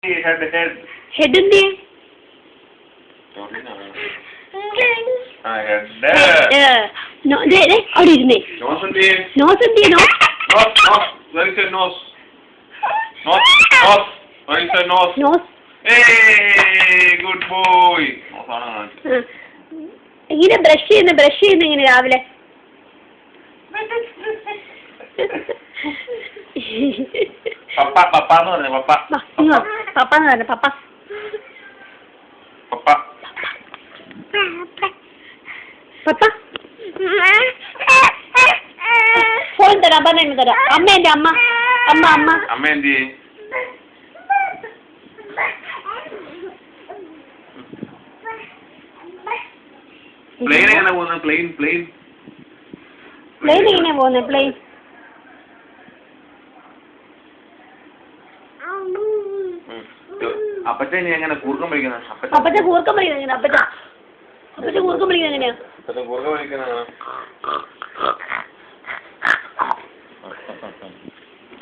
head എന്ത് അവിടെ ഇരുന്നേ നോസ് എന്ത് ചെയ്യണോ നോസ് ഇങ്ങനെ ബ്രഷ് ചെയ്യുന്ന ഇങ്ങനെ രാവിലെ പപ്പാന്ന് പറഞ്ഞു പപ്പ ഫോൺ തരാം പറഞ്ഞു തരാം അമ്മ എന്റെ അമ്മ എന്ത് പ്ലെയിൻ എങ്ങനെ പോകുന്നത് പ്ലെയിൻ എങ്ങനെയാ പോകുന്നത് പ്ലെയിൻ അപ്പച്ച ഇനി എങ്ങനെ കൂർക്കം വലിക്കുന്നത് അപ്പച്ച കൂർക്കം വലിക്കുന്നത് എങ്ങനെയാ